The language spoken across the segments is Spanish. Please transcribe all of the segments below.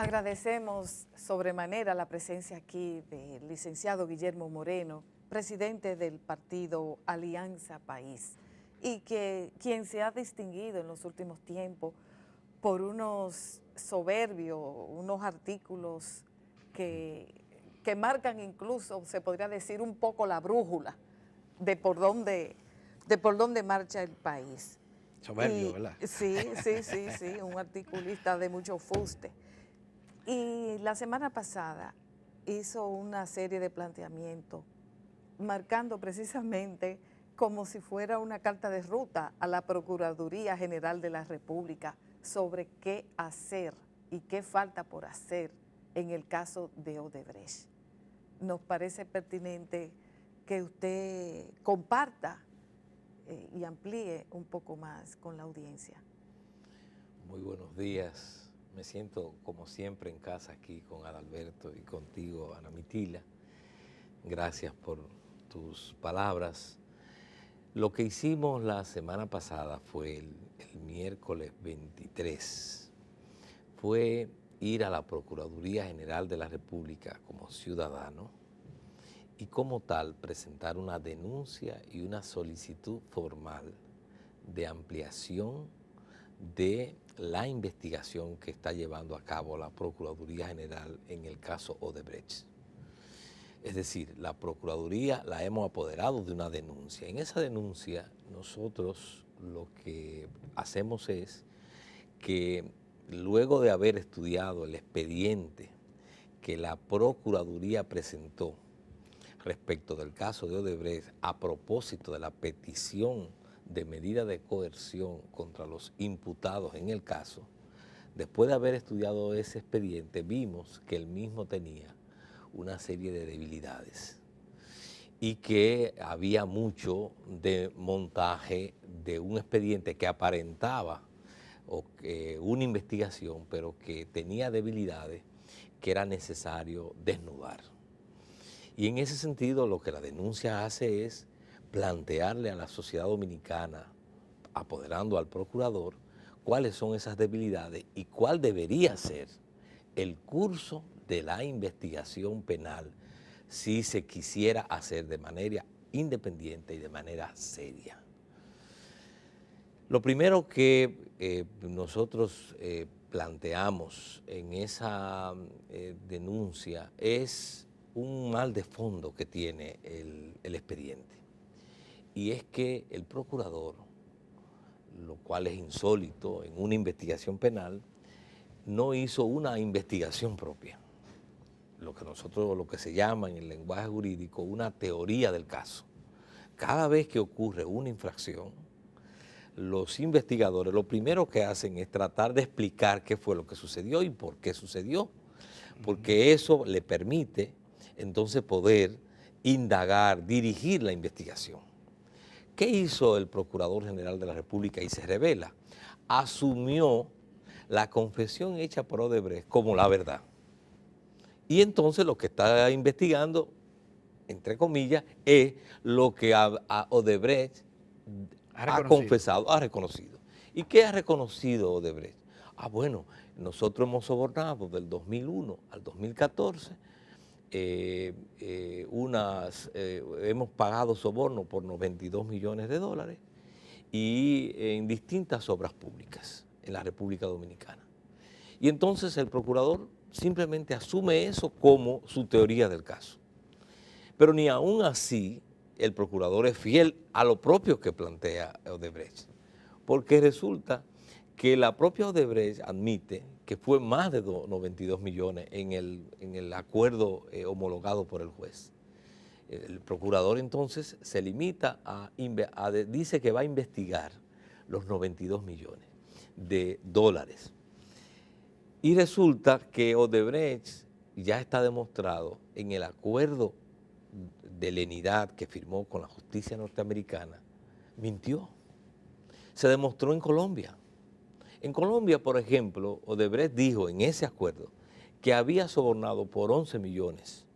Agradecemos sobremanera la presencia aquí del licenciado Guillermo Moreno, presidente del partido Alianza País, y quien se ha distinguido en los últimos tiempos por unos soberbios, unos artículos que marcan incluso, se podría decir, un poco la brújula de por dónde marcha el país. Soberbio, ¿verdad? Sí, un articulista de mucho fuste. Y la semana pasada hizo una serie de planteamientos marcando precisamente como si fuera una carta de ruta a la Procuraduría General de la República sobre qué hacer y qué falta por hacer en el caso de Odebrecht. Nos parece pertinente que usted comparta y amplíe un poco más con la audiencia. Muy buenos días. Me siento como siempre en casa aquí con Adalberto y contigo, Ana Mitila. Gracias por tus palabras. Lo que hicimos la semana pasada fue el miércoles 23, fue ir a la Procuraduría General de la República como ciudadano y como tal presentar una denuncia y una solicitud formal de ampliación de la investigación que está llevando a cabo la Procuraduría General en el caso Odebrecht. Es decir, la Procuraduría la hemos apoderado de una denuncia. En esa denuncia nosotros lo que hacemos es que luego de haber estudiado el expediente que la Procuraduría presentó respecto del caso de Odebrecht a propósito de la petición de medida de coerción contra los imputados en el caso, después de haber estudiado ese expediente, vimos que el mismo tenía una serie de debilidades y que había mucho de montaje de un expediente que aparentaba una investigación, pero que tenía debilidades que era necesario desnudar. Y en ese sentido lo que la denuncia hace es plantearle a la sociedad dominicana, apoderando al procurador, cuáles son esas debilidades y cuál debería ser el curso de la investigación penal si se quisiera hacer de manera independiente y de manera seria. Lo primero que nosotros planteamos en esa denuncia es un mal de fondo que tiene el expediente. Y es que el procurador, lo cual es insólito en una investigación penal, no hizo una investigación propia, lo que se llama en el lenguaje jurídico una teoría del caso. Cada vez que ocurre una infracción, los investigadores lo primero que hacen es tratar de explicar qué fue lo que sucedió y por qué sucedió, porque eso le permite entonces poder indagar, dirigir la investigación. ¿Qué hizo el Procurador General de la República? Y se revela, asumió la confesión hecha por Odebrecht como la verdad. Y entonces lo que está investigando, entre comillas, es lo que a Odebrecht ha confesado, ha reconocido. ¿Y qué ha reconocido Odebrecht? Bueno, nosotros hemos sobornado del 2001 al 2014, hemos pagado soborno por 92 millones de dólares y en distintas obras públicas en la República Dominicana. Y entonces el procurador simplemente asume eso como su teoría del caso. Pero ni aún así el procurador es fiel a lo propio que plantea Odebrecht, porque resulta que la propia Odebrecht admite que fue más de 92 millones en el acuerdo homologado por el juez. El procurador entonces se limita dice que va a investigar los 92 millones de dólares. Y resulta que Odebrecht ya está demostrado en el acuerdo de lenidad que firmó con la justicia norteamericana, mintió. Se demostró en Colombia. En Colombia, por ejemplo, Odebrecht dijo en ese acuerdo que había sobornado por 11 millones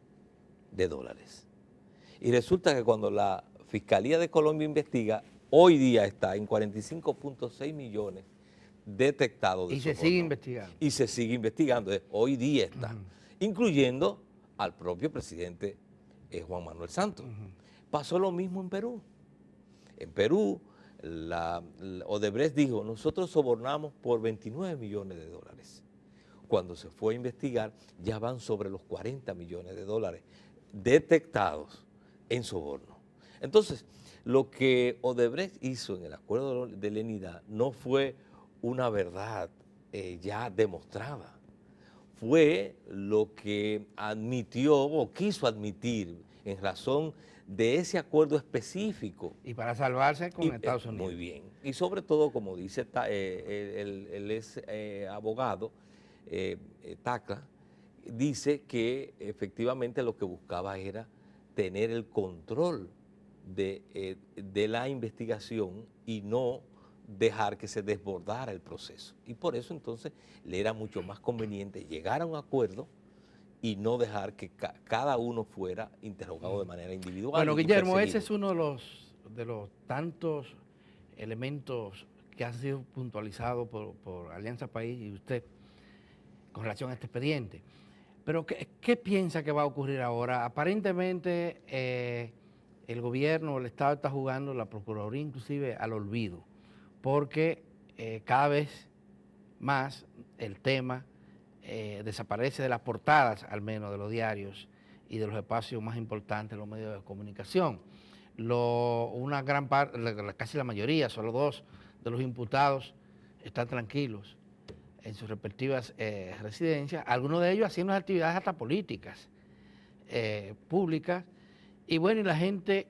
de dólares. Y resulta que cuando la Fiscalía de Colombia investiga, hoy día está en 45.6 millones detectado de Y se soborno. sigue investigando. Y se sigue investigando. Hoy día está, incluyendo al propio presidente Juan Manuel Santos. Pasó lo mismo en Perú. En Perú, la Odebrecht dijo, nosotros sobornamos por 29 millones de dólares. Cuando se fue a investigar, ya van sobre los 40 millones de dólares detectados en soborno. Entonces, lo que Odebrecht hizo en el acuerdo de lenidad no fue una verdad ya demostrada. Fue lo que admitió o quiso admitir en razón de ese acuerdo específico. Y para salvarse con Estados Unidos. Muy bien. Y sobre todo, como dice, él es abogado, Tacla, dice que efectivamente lo que buscaba era tener el control de la investigación y no dejar que se desbordara el proceso. Y por eso entonces le era mucho más conveniente llegar a un acuerdo y no dejar que cada uno fuera interrogado de manera individual. Bueno, Guillermo, ese es uno de los tantos elementos que han sido puntualizados por Alianza País y usted con relación a este expediente. Pero, ¿qué piensa que va a ocurrir ahora? Aparentemente, el gobierno, el Estado está jugando, la Procuraduría inclusive, al olvido, porque cada vez más el tema desaparece de las portadas, al menos, de los diarios y de los espacios más importantes de los medios de comunicación. Una gran parte, casi la mayoría, solo 2 de los imputados están tranquilos en sus respectivas residencias, algunos de ellos haciendo actividades hasta políticas, públicas, y bueno, y la gente,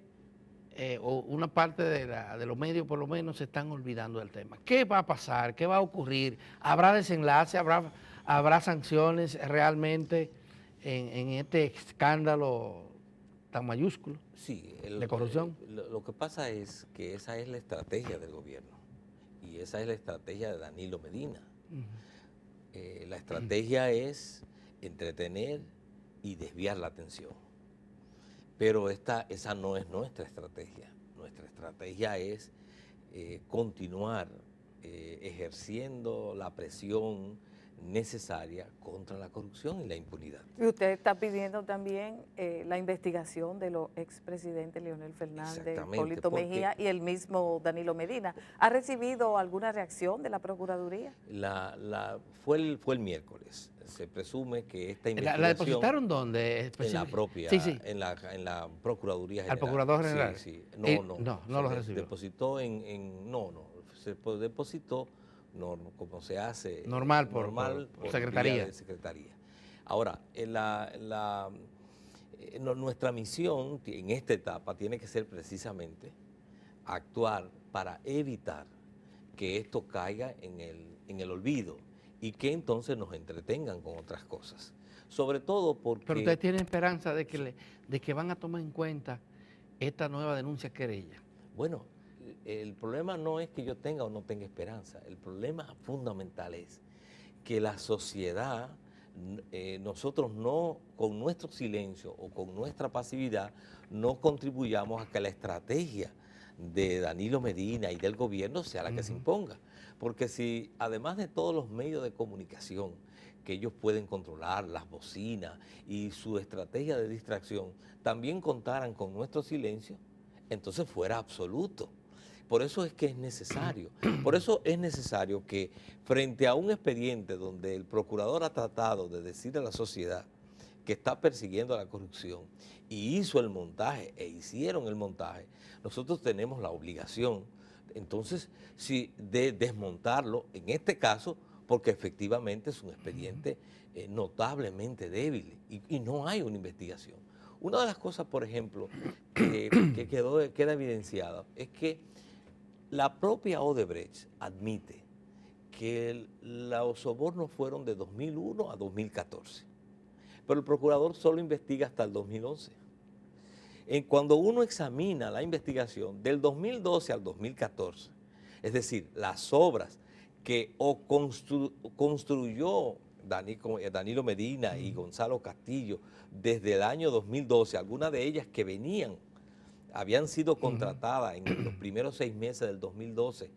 o una parte de los medios por lo menos, se están olvidando del tema. ¿Qué va a pasar? ¿Qué va a ocurrir? ¿Habrá desenlace? ¿Habrá sanciones realmente en este escándalo tan mayúsculo de corrupción? Lo que pasa es que esa es la estrategia del gobierno y esa es la estrategia de Danilo Medina. La estrategia es entretener y desviar la atención. Pero esa no es nuestra estrategia. Nuestra estrategia es continuar ejerciendo la presión necesaria contra la corrupción y la impunidad. Y usted está pidiendo también la investigación de los expresidentes Leonel Fernández, Hipólito Mejía y el mismo Danilo Medina. ¿Ha recibido alguna reacción de la Procuraduría? Fue el miércoles. Se presume que esta investigación... ¿La depositaron dónde? En la propia, sí. en la Procuraduría General. ¿Al Procurador General? Sí. No lo recibió. Depositó se depositó como se hace. Normal por secretaría. De secretaría. Ahora, nuestra misión en esta etapa tiene que ser precisamente actuar para evitar que esto caiga en el olvido y que entonces nos entretengan con otras cosas. Sobre todo porque... Pero ustedes tienen esperanza de que van a tomar en cuenta esta nueva denuncia querella. Bueno, el problema no es que yo tenga o no tenga esperanza. El problema fundamental es que la sociedad, nosotros no, con nuestro silencio o con nuestra pasividad, no contribuyamos a que la estrategia de Danilo Medina y del gobierno sea la que se imponga. Porque si, además de todos los medios de comunicación que ellos pueden controlar, las bocinas y su estrategia de distracción, también contaran con nuestro silencio, entonces fuera absoluto. Por eso es que es necesario. Por eso es necesario que frente a un expediente donde el procurador ha tratado de decir a la sociedad que está persiguiendo la corrupción y hizo el montaje e hicieron el montaje, nosotros tenemos la obligación entonces de desmontarlo, en este caso, porque efectivamente es un expediente notablemente débil y no hay una investigación. Una de las cosas, por ejemplo, que queda evidenciada es que la propia Odebrecht admite que los sobornos fueron de 2001 a 2014, pero el procurador solo investiga hasta el 2011. Cuando uno examina la investigación del 2012 al 2014, es decir, las obras que construyó Danilo Medina y Gonzalo Castillo desde el año 2012, algunas de ellas que habían sido contratadas en los primeros 6 meses del 2012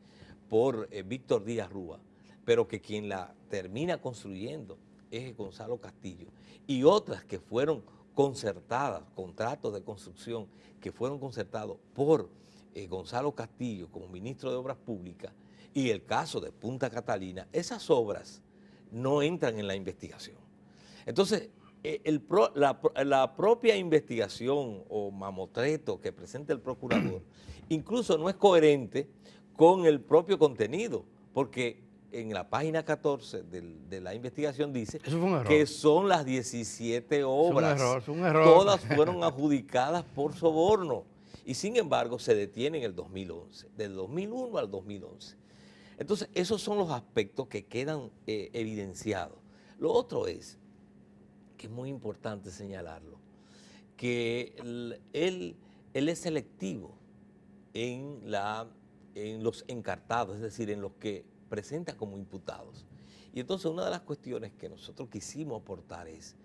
por Víctor Díaz Rúa, pero que quien la termina construyendo es Gonzalo Castillo, y otras que fueron concertadas, contratos de construcción que fueron concertados por Gonzalo Castillo como ministro de Obras Públicas, y el caso de Punta Catalina, esas obras no entran en la investigación. Entonces, la propia investigación o mamotreto que presenta el procurador incluso no es coherente con el propio contenido, porque en la página 14 de la investigación dice que son las 17 obras. Es un error. Todas fueron adjudicadas por soborno y sin embargo se detiene en el 2011, del 2001 al 2011. Entonces, esos son los aspectos que quedan evidenciados. Lo otro es, que es muy importante señalarlo, que él es selectivo en los encartados, es decir, en los que presenta como imputados. Y entonces una de las cuestiones que nosotros quisimos aportar es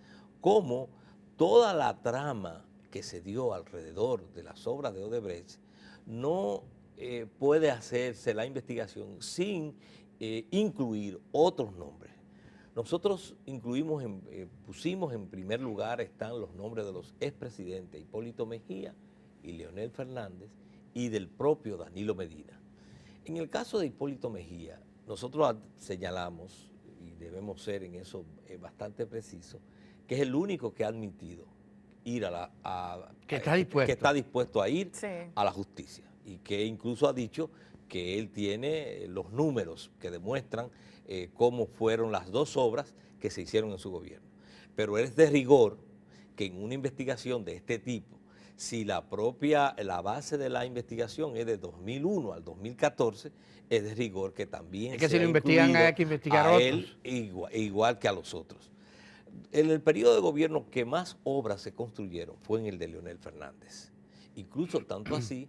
cómo toda la trama que se dio alrededor de las obras de Odebrecht no puede hacerse la investigación sin incluir otros nombres. Nosotros pusimos en primer lugar, están los nombres de los expresidentes Hipólito Mejía y Leonel Fernández y del propio Danilo Medina. En el caso de Hipólito Mejía, nosotros señalamos, y debemos ser en eso bastante precisos, que es el único que ha admitido ir que está dispuesto a ir a la justicia, y que incluso ha dicho que él tiene los números que demuestran cómo fueron las dos obras que se hicieron en su gobierno. Pero es de rigor que en una investigación de este tipo, si la base de la investigación es de 2001 al 2014, es de rigor que también es que si lo investigan hay que investigar a él igual que a los otros. En el periodo de gobierno que más obras se construyeron fue en el de Leonel Fernández. Incluso tanto así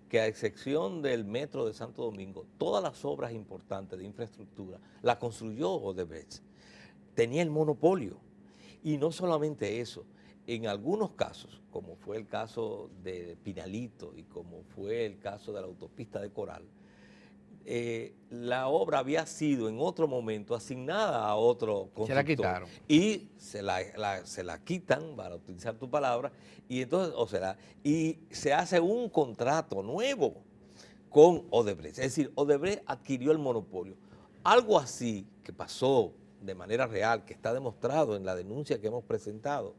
que a excepción del metro de Santo Domingo, todas las obras importantes de infraestructura las construyó Odebrecht. Tenía el monopolio. Y no solamente eso, en algunos casos, como fue el caso de Pinalito y como fue el caso de la autopista de Coral, la obra había sido en otro momento asignada a otro constructor. Se la quitaron. Y se la quitan, para utilizar tu palabra, y entonces, y se hace un contrato nuevo con Odebrecht. Es decir, Odebrecht adquirió el monopolio. Algo así que pasó de manera real, que está demostrado en la denuncia que hemos presentado,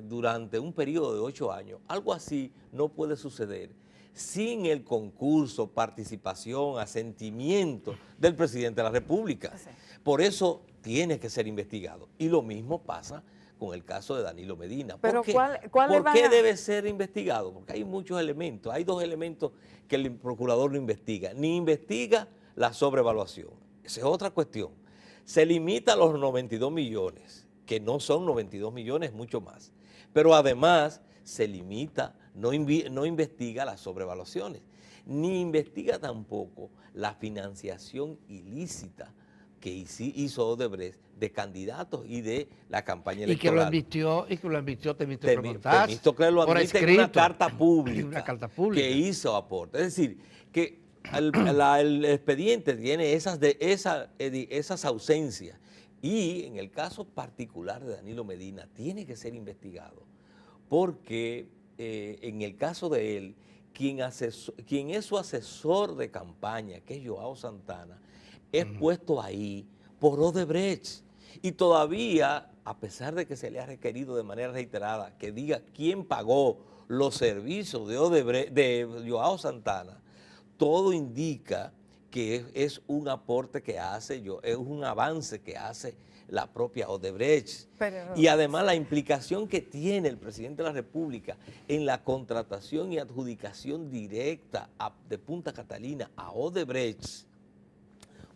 durante un periodo de 8 años, algo así no puede suceder sin el concurso, participación, asentimiento del presidente de la República. Sí. Por eso tiene que ser investigado. Y lo mismo pasa con el caso de Danilo Medina. Pero ¿Por qué debe ser investigado? Porque hay muchos elementos. Hay dos elementos que el procurador no investiga. Ni investiga la sobrevaluación. Esa es otra cuestión. Se limita a los 92 millones, que no son 92 millones, mucho más. Pero además se limita, no investiga las sobrevaluaciones, ni investiga tampoco la financiación ilícita que hizo Odebrecht de candidatos y de la campaña electoral. Y que lo admitió Temístocles lo admite en una carta pública, una carta pública que hizo aporte. Es decir, que el expediente tiene esas ausencias, y en el caso particular de Danilo Medina tiene que ser investigado, porque en el caso de él, quien es su asesor de campaña, que es Joao Santana, es puesto ahí por Odebrecht. Y todavía, a pesar de que se le ha requerido de manera reiterada que diga quién pagó los servicios de Odebrecht, de Joao Santana, todo indica que es un aporte que hace, es un avance que hace la propia Odebrecht. Y además la implicación que tiene el presidente de la República en la contratación y adjudicación directa de Punta Catalina a Odebrecht,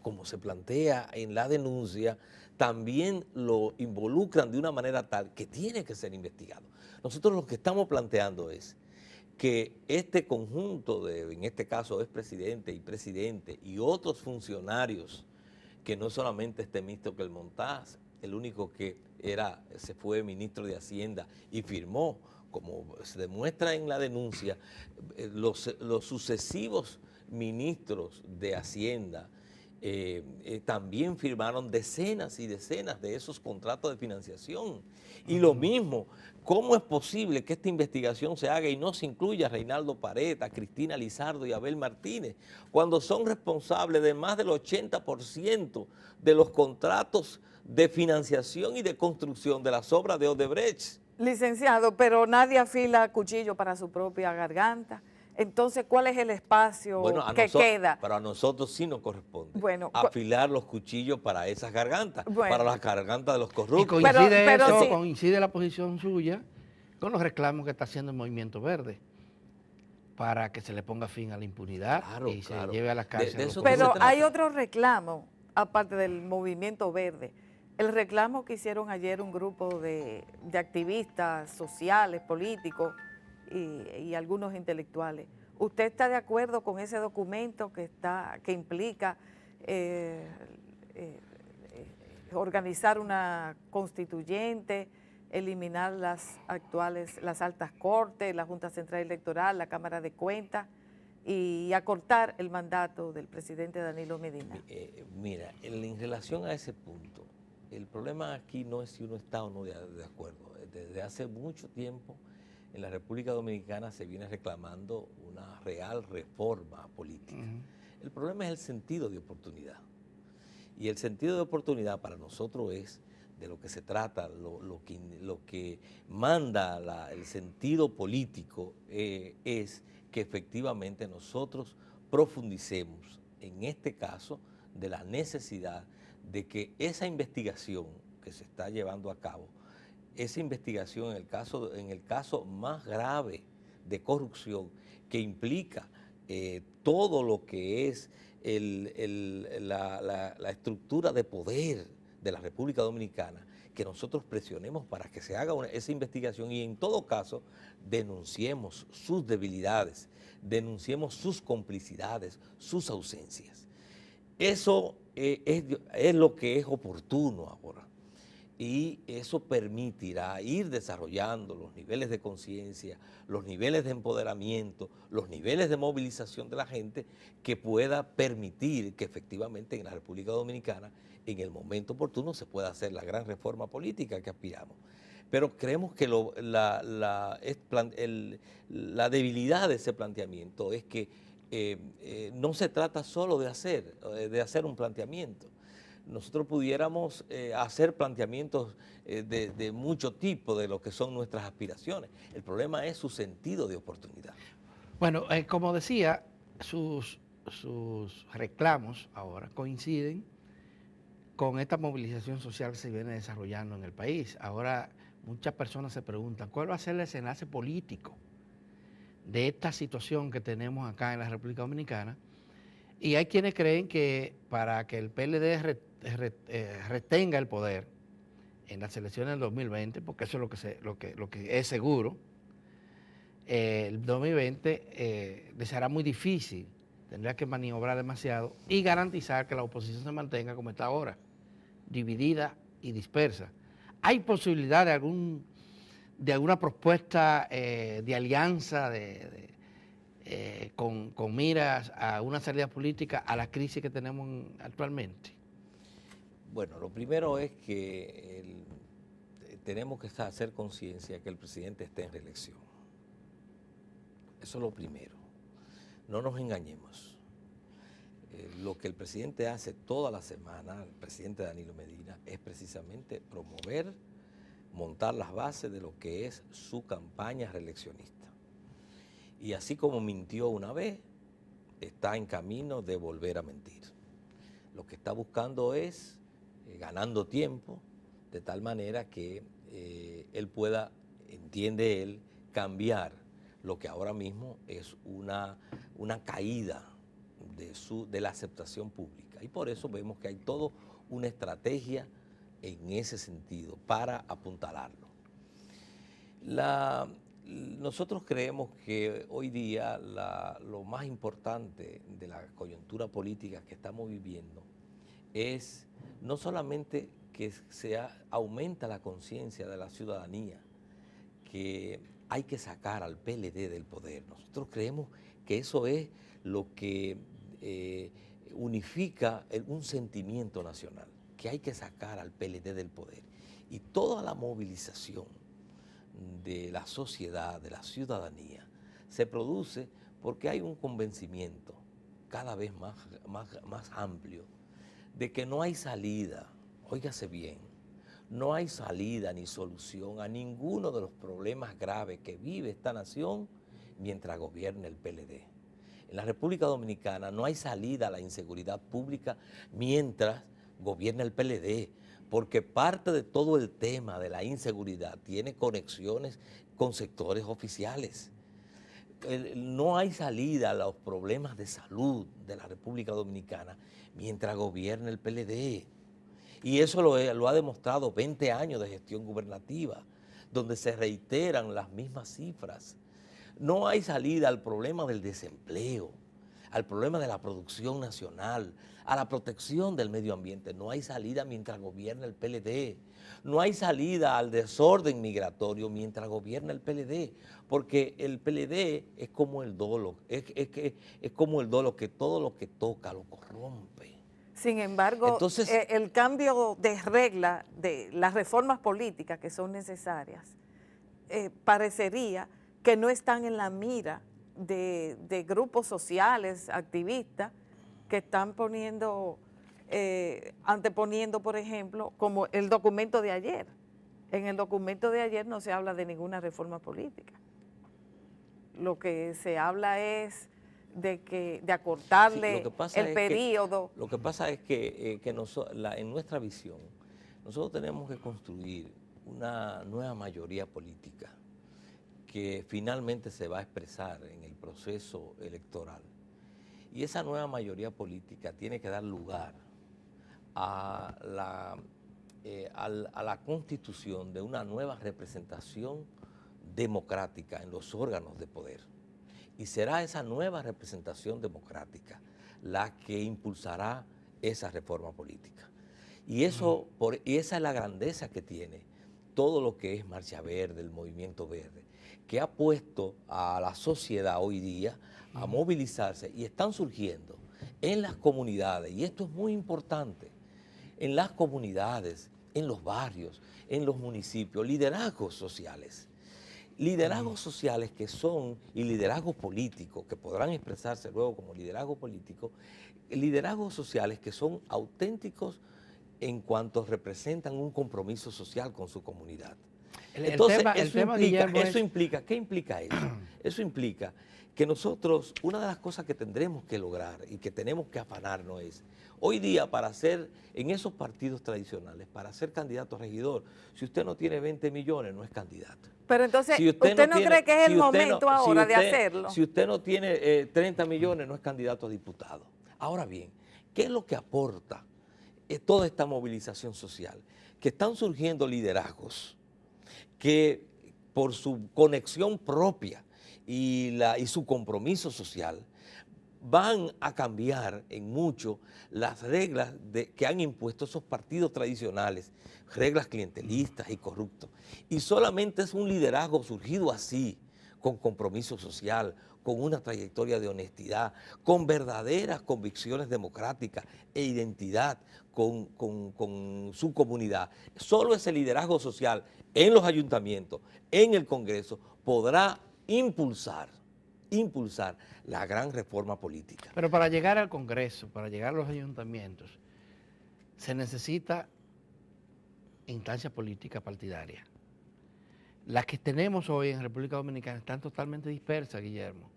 como se plantea en la denuncia, también lo involucran de una manera tal que tiene que ser investigado. Nosotros lo que estamos planteando es que este conjunto en este caso, expresidente y presidente y otros funcionarios, que no solamente es Temístocles Montaz, el único que se fue ministro de Hacienda y firmó, como se demuestra en la denuncia, los sucesivos ministros de Hacienda también firmaron decenas y decenas de esos contratos de financiación. Y lo mismo, ¿cómo es posible que esta investigación se haga y no se incluya a Reinaldo Pared, a Cristina Lizardo y a Abel Martínez, cuando son responsables de más del 80% de los contratos de financiación y de construcción de las obras de Odebrecht? Licenciado, pero nadie afila cuchillo para su propia garganta. Entonces, ¿cuál es el espacio Bueno, que queda? pero a nosotros sí nos corresponde Bueno, afilar los cuchillos para esas gargantas, para bueno, las gargantas de los Y corruptos. coincide pero eso, sí. coincide la posición suya con los reclamos que está haciendo el Movimiento Verde para que se le ponga fin a la impunidad Claro, y claro. se lleve a las cárceles a los eso no se Pero corruptos. trata. hay otro reclamo, aparte del Movimiento Verde. El reclamo que hicieron ayer un grupo de activistas sociales, políticos y algunos intelectuales. ¿Usted está de acuerdo con ese documento que implica eh, eh, organizar una constituyente, eliminar las altas cortes, la Junta Central Electoral, la Cámara de Cuentas y acortar el mandato del presidente Danilo Medina? Mira, en relación a ese punto, el problema aquí no es si uno está o no de acuerdo. Desde hace mucho tiempo en la República Dominicana se viene reclamando una real reforma política. El problema es el sentido de oportunidad. Y el sentido de oportunidad para nosotros es de lo que se trata, lo que manda el sentido político es que efectivamente nosotros profundicemos, en este caso, de la necesidad de que esa investigación que se está llevando a cabo, esa investigación en el caso más grave de corrupción que implica todo lo que es la estructura de poder de la República Dominicana, que nosotros presionemos para que se haga esa investigación y en todo caso denunciemos sus debilidades, denunciemos sus complicidades, sus ausencias. Eso es lo que es oportuno ahora. Y eso permitirá ir desarrollando los niveles de conciencia, los niveles de empoderamiento, los niveles de movilización de la gente que pueda permitir que efectivamente en la República Dominicana, en el momento oportuno, se pueda hacer la gran reforma política que aspiramos. Pero creemos que la debilidad de ese planteamiento es que no se trata solo de hacer un planteamiento. Nosotros pudiéramos hacer planteamientos de mucho tipo de lo que son nuestras aspiraciones. El problema es su sentido de oportunidad. Bueno, como decía, sus reclamos ahora coinciden con esta movilización social que se viene desarrollando en el país. Ahora muchas personas se preguntan, ¿cuál va a ser el desenlace político de esta situación que tenemos acá en la República Dominicana? Y hay quienes creen que para que el PLD retenga el poder en las elecciones del 2020, porque eso es lo que es seguro, el 2020 les será muy difícil, tendría que maniobrar demasiado y garantizar que la oposición se mantenga como está ahora, dividida y dispersa. ¿Hay posibilidad de alguna propuesta de alianza con miras a una salida política a la crisis que tenemos actualmente? Bueno, lo primero es que tenemos que hacer conciencia que el presidente está en reelección. Eso es lo primero. No nos engañemos. Lo que el presidente hace toda la semana, el presidente Danilo Medina, es precisamente promover, montar las bases de lo que es su campaña reeleccionista. Y así como mintió una vez, está en camino de volver a mentir. Lo que está buscando es ganando tiempo, de tal manera que él pueda, entiende él, cambiar lo que ahora mismo es una caída de la aceptación pública. Y por eso vemos que hay toda una estrategia en ese sentido para apuntalarlo. Nosotros creemos que hoy día lo más importante de la coyuntura política que estamos viviendo es no solamente que aumenta la conciencia de la ciudadanía, que hay que sacar al PLD del poder. Nosotros creemos que eso es lo que unifica un sentimiento nacional, que hay que sacar al PLD del poder. Y toda la movilización de la sociedad, de la ciudadanía, se produce porque hay un convencimiento cada vez más amplio de que no hay salida, óigase bien, no hay salida ni solución a ninguno de los problemas graves que vive esta nación mientras gobierne el PLD. En la República Dominicana no hay salida a la inseguridad pública mientras gobierna el PLD, porque parte de todo el tema de la inseguridad tiene conexiones con sectores oficiales. No hay salida a los problemas de salud de la República Dominicana mientras gobierna el PLD. Y eso lo ha demostrado 20 años de gestión gubernativa, donde se reiteran las mismas cifras. No hay salida al problema del desempleo, al problema de la producción nacional, a la protección del medio ambiente. No hay salida mientras gobierna el PLD. No hay salida al desorden migratorio mientras gobierna el PLD, porque el PLD es como el dolo, es como el dolo que todo lo que toca lo corrompe. Sin embargo, entonces, el cambio de regla de las reformas políticas que son necesarias, parecería que no están en la mira de grupos sociales, activistas, que están anteponiendo, por ejemplo, como el documento de ayer. En el documento de ayer no se habla de ninguna reforma política. Lo que se habla es de acortarle el periodo. Lo que pasa es que en nuestra visión, nosotros tenemos que construir una nueva mayoría política que finalmente se va a expresar en el proceso electoral. Y esa nueva mayoría política tiene que dar lugar a la constitución de una nueva representación democrática en los órganos de poder. Y será esa nueva representación democrática la que impulsará esa reforma política. Y esa es la grandeza que tiene todo lo que es Marcha Verde, el Movimiento Verde, que ha puesto a la sociedad hoy día a movilizarse y están surgiendo en las comunidades, y esto es muy importante, en las comunidades, en los barrios, en los municipios, liderazgos sociales. Liderazgos sociales y liderazgos políticos, que podrán expresarse luego como liderazgo político, liderazgos sociales que son auténticos en cuanto representan un compromiso social con su comunidad. Entonces, ¿qué implica eso? Eso implica que nosotros, una de las cosas que tendremos que lograr y que tenemos que afanarnos es, hoy día para ser, en esos partidos tradicionales, para ser candidato a regidor, si usted no tiene 20 millones, no es candidato. Pero entonces, ¿usted no cree que es el momento ahora de hacerlo? Si usted no tiene 30 millones, no es candidato a diputado. Ahora bien, ¿qué es lo que aporta toda esta movilización social? Que están surgiendo liderazgos que por su conexión propia y su compromiso social van a cambiar en mucho las reglas que han impuesto esos partidos tradicionales, reglas clientelistas y corruptos. Y solamente es un liderazgo surgido así, con compromiso social, con una trayectoria de honestidad, con verdaderas convicciones democráticas e identidad con su comunidad. Solo ese liderazgo social en los ayuntamientos, en el Congreso, podrá impulsar la gran reforma política. Pero para llegar al Congreso, para llegar a los ayuntamientos, se necesita instancia política partidaria. Las que tenemos hoy en República Dominicana están totalmente dispersas, Guillermo.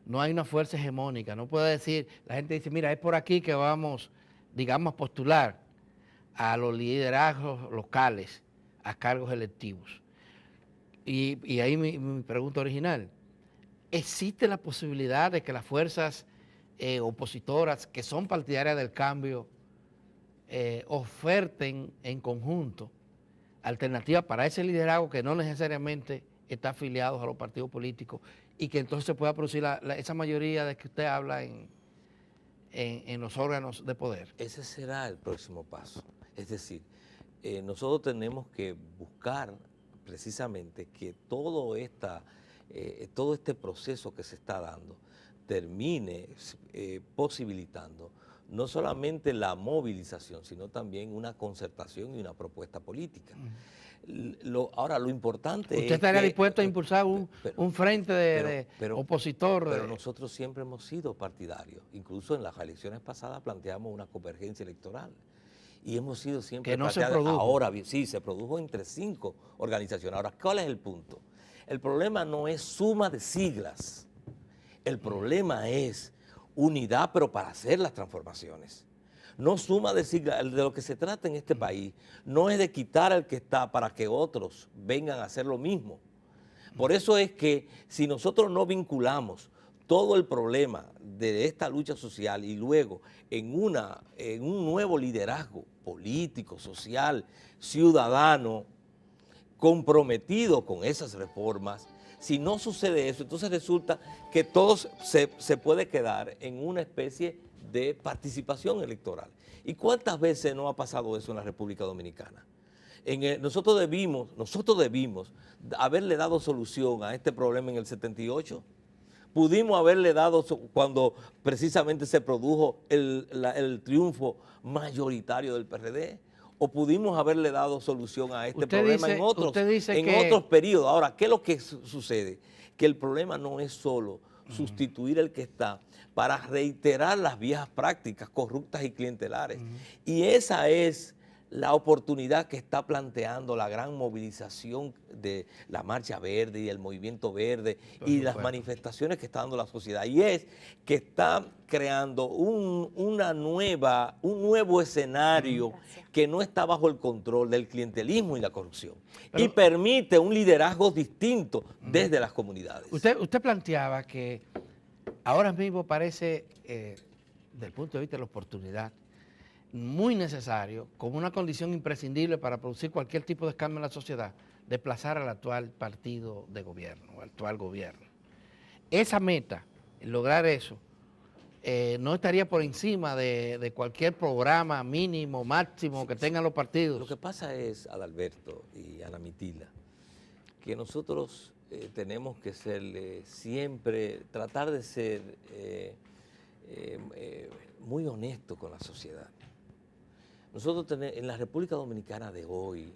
No hay una fuerza hegemónica, no puede decir, la gente dice, mira, es por aquí que vamos, digamos, a postular a los liderazgos locales, a cargos electivos. Y ahí mi pregunta original, ¿existe la posibilidad de que las fuerzas opositoras que son partidarias del cambio oferten en conjunto alternativas para ese liderazgo que no necesariamente está afiliado a los partidos políticos y que entonces se pueda producir esa mayoría de que usted habla en los órganos de poder? Ese será el próximo paso. Es decir, nosotros tenemos que buscar precisamente que todo este proceso que se está dando termine posibilitando no solamente la movilización, sino también una concertación y una propuesta política. Ahora, lo importante ¿Usted es estaría que, dispuesto a impulsar un frente de opositor? Pero nosotros siempre hemos sido partidarios. Incluso en las elecciones pasadas planteamos una convergencia electoral. Y hemos sido siempre que no se partidarios. produjo. Ahora, sí, se produjo entre 5 organizaciones. Ahora, ¿cuál es el punto? El problema no es suma de siglas. El problema es unidad, pero para hacer las transformaciones. No suma de siglas. De lo que se trata en este país no es de quitar al que está para que otros vengan a hacer lo mismo. Por eso es que si nosotros no vinculamos todo el problema de esta lucha social y luego en un nuevo liderazgo político, social, ciudadano, comprometido con esas reformas, si no sucede eso, entonces resulta que todo se puede quedar en una especie de participación electoral. ¿Y cuántas veces no ha pasado eso en la República Dominicana? Nosotros debimos haberle dado solución a este problema en el 78. Pudimos haberle dado cuando precisamente se produjo el triunfo mayoritario del PRD, o pudimos haberle dado solución a este problema en otros periodos. Ahora, ¿qué es lo que sucede? Que el problema no es solo sustituir el que está para reiterar las viejas prácticas corruptas y clientelares. Y esa es la oportunidad que está planteando la gran movilización de la Marcha Verde y el Movimiento Verde y las manifestaciones que está dando la sociedad. Y es que está creando un nuevo escenario que no está bajo el control del clientelismo y la corrupción. Y permite un liderazgo distinto desde las comunidades. Usted planteaba que ahora mismo parece, desde el punto de vista de la oportunidad, muy necesario, como una condición imprescindible para producir cualquier tipo de cambio en la sociedad, desplazar al actual partido de gobierno, al actual gobierno. Esa meta, lograr eso, no estaría por encima de cualquier programa mínimo, máximo que tengan los partidos. Lo que pasa es, Adalberto y Ana Mitila, que nosotros tenemos que ser siempre, tratar de ser muy honestos con la sociedad. Nosotros en la República Dominicana de hoy,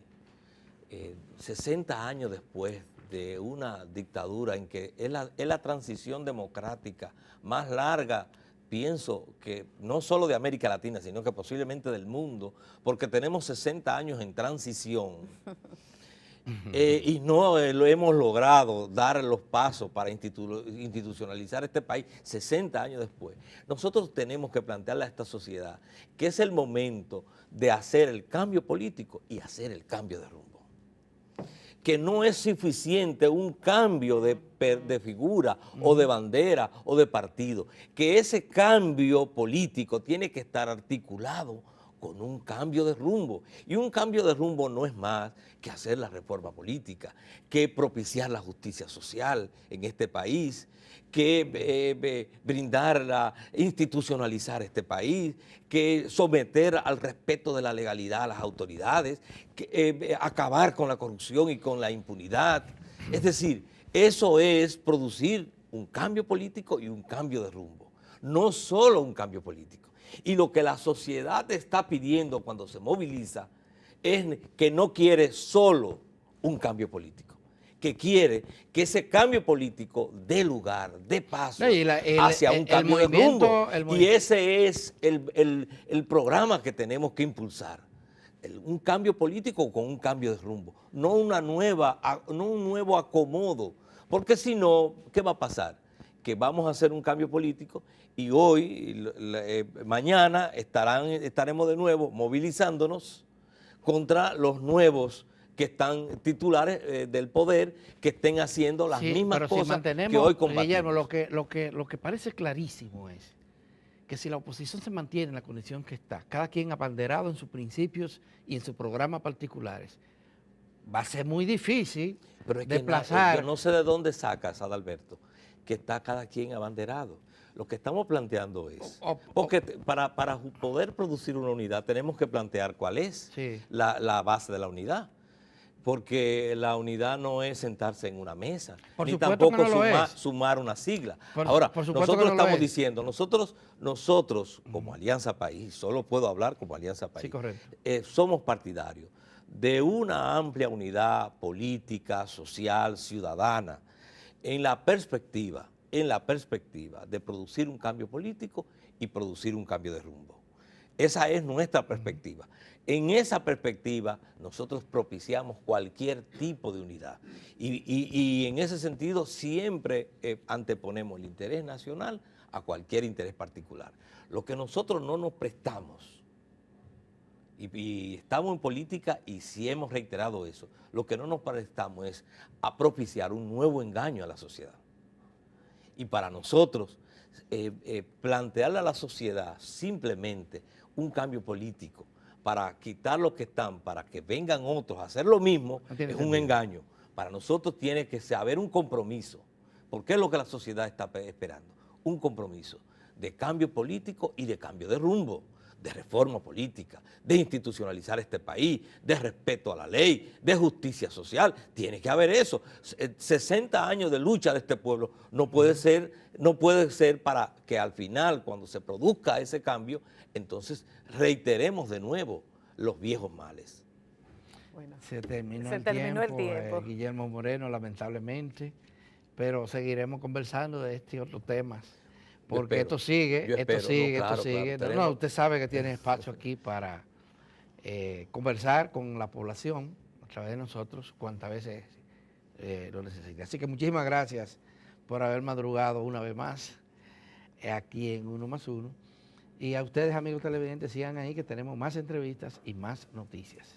60 años después de una dictadura en que es la transición democrática más larga, pienso que no solo de América Latina, sino que posiblemente del mundo, porque tenemos 60 años en transición y no lo hemos logrado dar los pasos para institucionalizar este país 60 años después. Nosotros tenemos que plantearle a esta sociedad que es el momento de hacer el cambio político y hacer el cambio de rumbo. Que no es suficiente un cambio de figura o de bandera o de partido, que ese cambio político tiene que estar articulado con un cambio de rumbo. Y un cambio de rumbo no es más que hacer la reforma política, que propiciar la justicia social en este país, que institucionalizar este país, que someter al respeto de la legalidad a las autoridades, que, acabar con la corrupción y con la impunidad. Es decir, eso es producir un cambio político y un cambio de rumbo, no solo un cambio político. Y lo que la sociedad está pidiendo cuando se moviliza es que no quiere solo un cambio político, que quiere que ese cambio político dé lugar, dé paso hacia un cambio de rumbo. Y ese es el programa que tenemos que impulsar. Un cambio político con un cambio de rumbo, no un nuevo acomodo, porque si no, ¿qué va a pasar? Que vamos a hacer un cambio político y hoy, mañana estaremos de nuevo movilizándonos contra los nuevos que están titulares del poder, que estén haciendo las mismas cosas que hoy combatimos. Guillermo, lo que parece clarísimo es que si la oposición se mantiene en la condición que está, cada quien abanderado en sus principios y en sus programas particulares, va a ser muy difícil desplazar. Yo no sé de dónde sacas, Adalberto, que está cada quien abanderado. Lo que estamos planteando es, porque para poder producir una unidad tenemos que plantear cuál es la base de la unidad. porque la unidad no es sentarse en una mesa, Por ni supuesto tampoco que no lo es. sumar una sigla. Por Ahora, supuesto que nosotros no lo estamos es. diciendo, nosotros como Alianza País, solo puedo hablar como Alianza País, Sí, correcto. somos partidarios de una amplia unidad política, social, ciudadana, en la perspectiva de producir un cambio político y producir un cambio de rumbo. Esa es nuestra perspectiva. En esa perspectiva nosotros propiciamos cualquier tipo de unidad y en ese sentido siempre anteponemos el interés nacional a cualquier interés particular. Lo que nosotros no nos prestamos, y estamos en política y sí hemos reiterado eso, lo que no nos prestamos es a propiciar un nuevo engaño a la sociedad. Y para nosotros, plantearle a la sociedad simplemente un cambio político para quitar los que están, para que vengan otros a hacer lo mismo, No tiene es un sentido. engaño. Para nosotros tiene que haber un compromiso, porque es lo que la sociedad está esperando, un compromiso de cambio político y de cambio de rumbo, de reforma política, de institucionalizar este país, de respeto a la ley, de justicia social. Tiene que haber eso. 60 años de lucha de este pueblo no puede ser para que al final, cuando se produzca ese cambio, entonces reiteremos de nuevo los viejos males. Bueno, Se terminó el tiempo. Guillermo Moreno, lamentablemente, pero seguiremos conversando de este y otros temas. Porque esto sigue. No, usted sabe que tiene espacio aquí para conversar con la población a través de nosotros cuantas veces lo necesite. Así que muchísimas gracias por haber madrugado una vez más aquí en 1+1. Y a ustedes, amigos televidentes, sigan ahí que tenemos más entrevistas y más noticias.